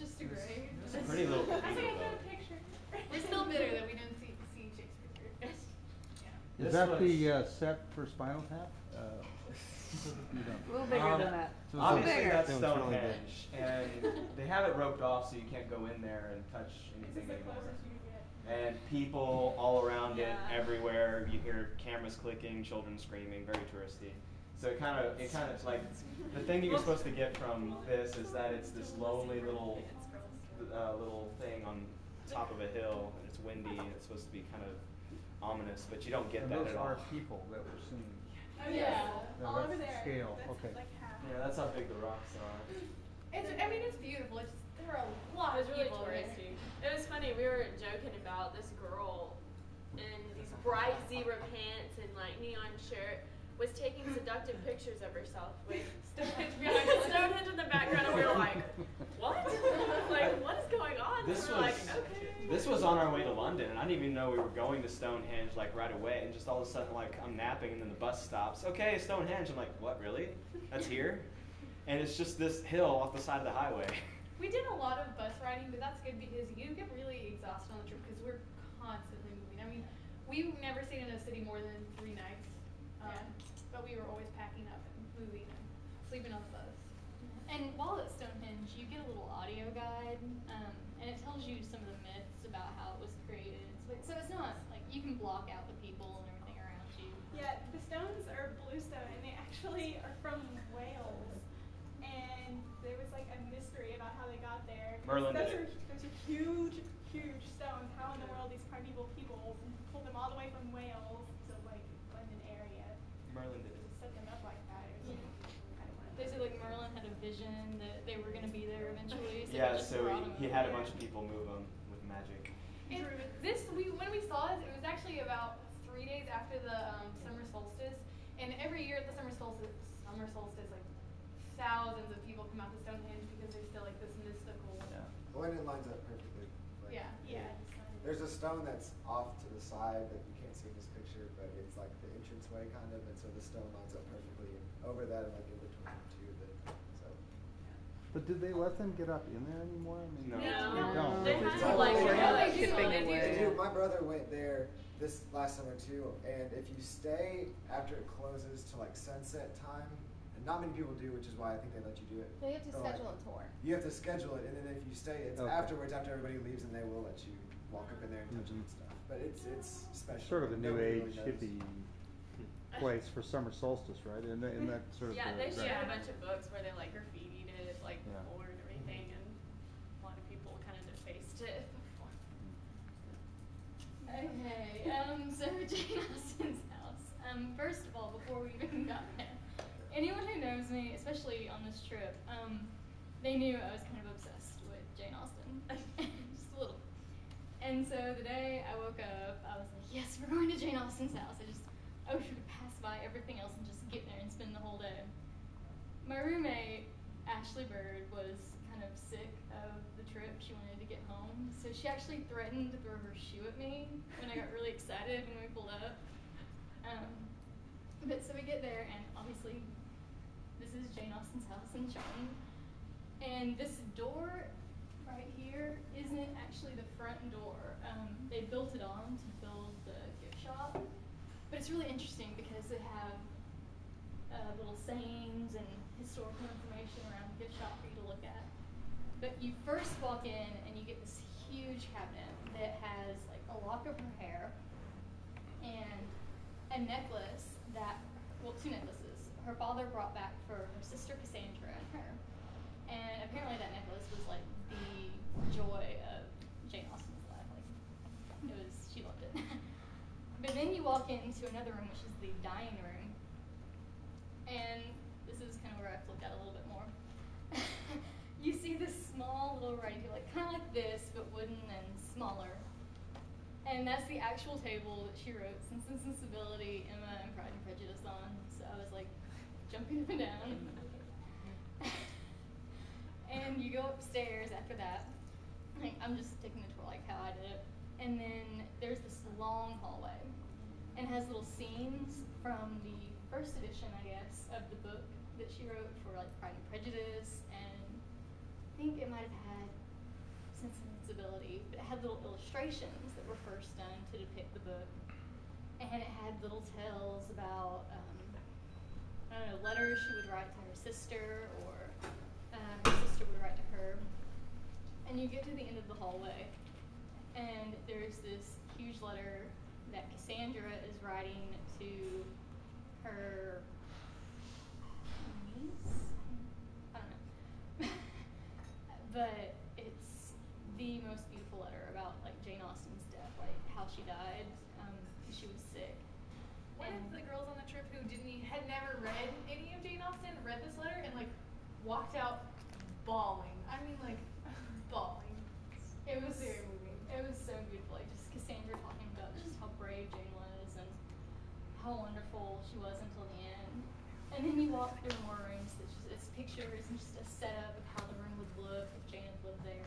it's just great. It's a pretty little I think I video, got though. a picture. We're still bitter that we didn't see Shakespeare. Yeah. Is This that was- the set for Spinal Tap? You A little bigger than that. So Obviously, bigger. that's That one's really Stonehenge, and they have it roped off so you can't go in there and touch This anything is the anymore. closest you can get. And people all around Yeah. it, everywhere. You hear cameras clicking, children screaming, very touristy. So it kind of like the thing you're supposed to get from this is that it's this lonely little thing on top of a hill, and it's windy, and it's supposed to be kind of ominous, but you don't get And that those at all. are people that were seen. Oh Yeah. No, all that's over the there. scale, That's okay. like half. Yeah, that's how big the rocks are. It's beautiful. It's just, there are a lot It was of really people there. touristy. It was funny. We were joking about this girl in these bright zebra pants and like neon shirt was taking seductive pictures of herself with Stonehenge behind her, Stonehenge in the background, and we were like, "What? Like, what is going on?" This And we're was like, "Okay." this was on our way to London, and I didn't even know we were going to Stonehenge like right away. And just all of a sudden, like I'm napping, and then the bus stops. Okay, Stonehenge. I'm like, what? Really? That's here? And it's just this hill off the side of the highway. We did a lot of bus riding, but that's good because you get really exhausted on the trip because we're constantly moving. I mean, we never stayed in a city more than 3 nights, but we were always packing up and moving and sleeping on the bus. And while at Stonehenge, you get a little audio guide, and it tells you some of the myths about how it was created. So it's not like you can block out the people and everything around you. Yeah, the stones are bluestone, and they actually are from Wales. And there was like a mystery about how they got there. Merlin did Those are huge, huge stones. How in the world these primeval people pulled them all the way from Wales to like London area Merlin did to it. set them up like that? It was I don't know. They said like Merlin had a vision that they were going to be there eventually. So Yeah, they just so brought 'em he over had a here. bunch of people move them with magic. And when we saw it, it was actually about 3 days after the summer solstice. And every year at the summer solstice, like thousands of people come out to Stonehenge because there's still like this mystical. Yeah. Well, and it lines up perfectly. Like, Yeah. Yeah. There's a stone that's off to the side that you can't see in this picture, but it's like the entranceway kind of, and so the stone lines up perfectly over that and like in between the two. So. But did they let them get up in there anymore? I mean, No. They don't. They They had just- to like Yeah, they do. chipping They do. away. They do. My brother went there this last summer too, and if you stay after it closes to like sunset time, and not many people do, which is why I think they let you do it. They have to for, like, schedule a tour. You have to schedule it, and then if you stay, it's Okay. afterwards, after everybody leaves, and they will let you walk up in there and touch it Mhm. and stuff. But it's special. Sort of a new Nobody age really knows. hippie place for summer solstice, right? And that sort of Yeah, they the- shared a bunch of books where they like graffitied it, like Yeah. floor and everything, and a lot of people kind of defaced it before. Okay, so Jane Austen's house. First of all, before we even got there, anyone who knows me, especially on this trip, they knew I was kind of obsessed with Jane Austen, just a little. And so the day I woke up, I was like, yes, we're going to Jane Austen's house. I wish we could pass by everything else and just get there and spend the whole day. My roommate, Ashley Bird, was kind of sick of the trip. She wanted to get home. So she actually threatened to throw her shoe at me when I got really excited when we pulled up. But so we get there, and obviously this is Jane Austen's house in Chong. And this door right here isn't actually the front door. They built it on to build the gift shop. But it's really interesting because they have little sayings and historical information around the gift shop for you to look at. But you first walk in and you get this huge cabinet that has like a lock of her hair and a necklace that, well, 2 necklaces, her father brought back for her sister Cassandra and her. And apparently that necklace was like the joy of Jane Austen's life. Like, it was, she loved it. But then you walk into another room, which is the dining room. And this is kind of where I flipped out a little bit more. You see this small little writing table, like kind of like this, but wooden and smaller. And that's the actual table that she wrote Sense and Sensibility, Emma, and Pride and Prejudice on. So I was like jumping up and down. And you go upstairs after that. Like, I'm just taking the tour like how I did it. And then there's this long hallway. And it has little scenes from the first edition, I guess, of the book that she wrote for like Pride and Prejudice. And I think it might have had sensibility, but it had little illustrations that were first done to depict the book, and it had little tales about I don't know, letters she would write to her sister, or her sister would write to her. And you get to the end of the hallway, and there's this huge letter that Cassandra is writing to her niece? I don't know. But it's the most beautiful letter about like Jane Austen's death, like how she died. She was sick. One of the girls on the trip who had never read any of Jane Austen read this letter and like walked out bawling. I mean, like bawling. It was very moving. It was so beautiful. Like just Cassandra talking about just how brave Jane was and how wonderful she was until the end. And then you walk through more rooms. It's pictures and just a setup of how the room would look if Jane had lived there.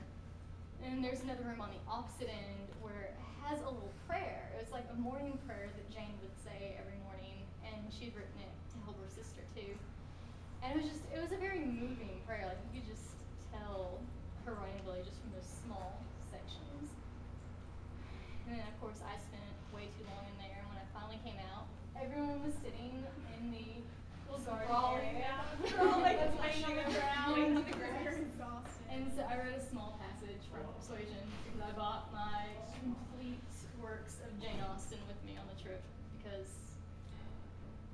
And there's another room on the opposite end where it has a little prayer. It was like a morning prayer that Jane would say every morning, and she'd written it to help her sister too. And it was a very moving prayer. Like you could just tell her writing ability just from those small sections. And then of course I spent way too long in there, and when I finally came out, everyone was sitting in the little garden area. We're all like laying on the laying on ground. the ground. And so I read a small passage from Persuasion because I bought my complete works of Jane Austen with me on the trip because,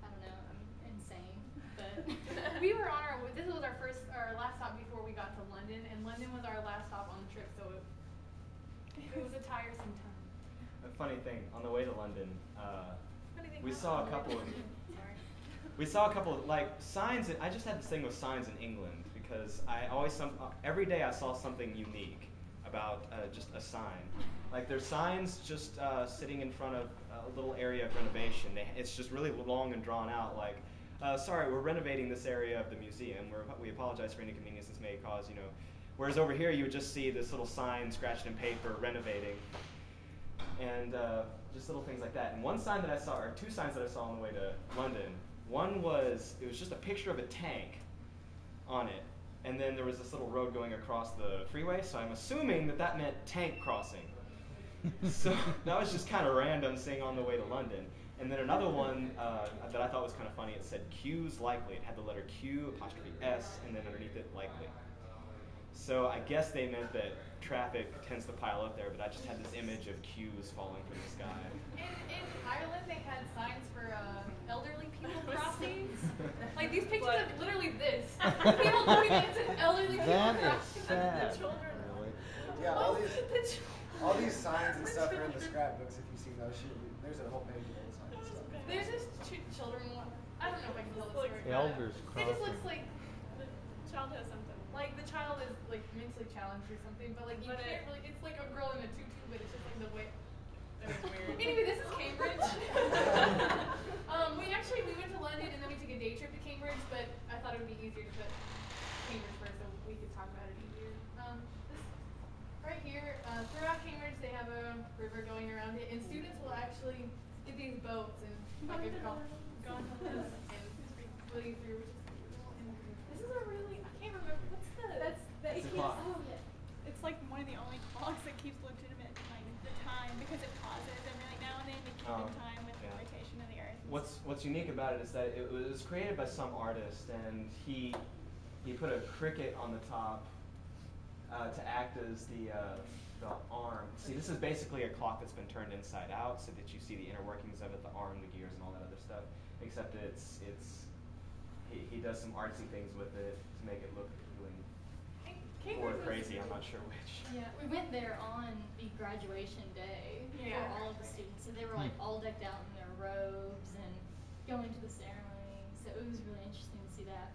I don't know, I'm insane, but We were on this was our last stop before we got to London, and London was our last stop on the trip, so it was a tiresome time. A funny thing, on the way to London, we saw a couple of like signs. I just had this thing with signs in England because every day I saw something unique about just a sign. Like there's signs just sitting in front of a little area of renovation. It's just really long and drawn out. Like, sorry, we're renovating this area of the museum. We apologize for any inconvenience this may cause. Whereas over here you would just see this little sign scratched in paper, renovating, and just little things like that. And one sign that I saw, or two signs that I saw on the way to London. One was just a picture of a tank on it, and then there was this little road going across the freeway, so I'm assuming that meant tank crossing. So that was just kind of random seeing on the way to London. And then another one that I thought was kind of funny, it said Q's likely. It had the letter Q, apostrophe S, and then underneath it, likely. So I guess they meant that traffic tends to pile up there, but I just had this image of Q's falling from the sky. In Ireland, they had signs for elderly people crossings. Like these pictures of literally this. People looking at it, it's an elderly people That is crossing. sad, The children. really. Yeah, Oh, all these signs and stuff are in the scrapbooks. If you've seen those, there's a whole page of old signs and stuff. There's this two children one. I don't know if I can tell the story. Elders It just looks crossing. like the child has something. Like the child is like mentally challenged or something, but like you can't really. It's like a girl in a tutu, but it's just like the way. That was weird. Anyway, this is Cambridge. We went to London and then we took a day trip to Cambridge, but I thought it would be easier to put Cambridge first so we could talk about it easier. This right here, throughout Cambridge, they have a river going around it, and students will actually get these boats and like gondolas and floating through, which is beautiful. And this is a really I can't remember what's the It's a clock. It's like one of the only clocks that keeps legitimate like the time because it pauses every now and then to keep in time with the rotation of the earth. What's unique about it is that it was created by some artist, and he put a cricket on the top to act as the arm. See, this is basically a clock that's been turned inside out, so that you see the inner workings of it, the arm, the gears, and all that other stuff. Except he does some artsy things with it to make it look appealing or crazy. I'm not sure which. yeah, we went there on the graduation day Yeah. for all of the students, and they were like all decked out in their robes and going to the ceremony. So it was really interesting to see that.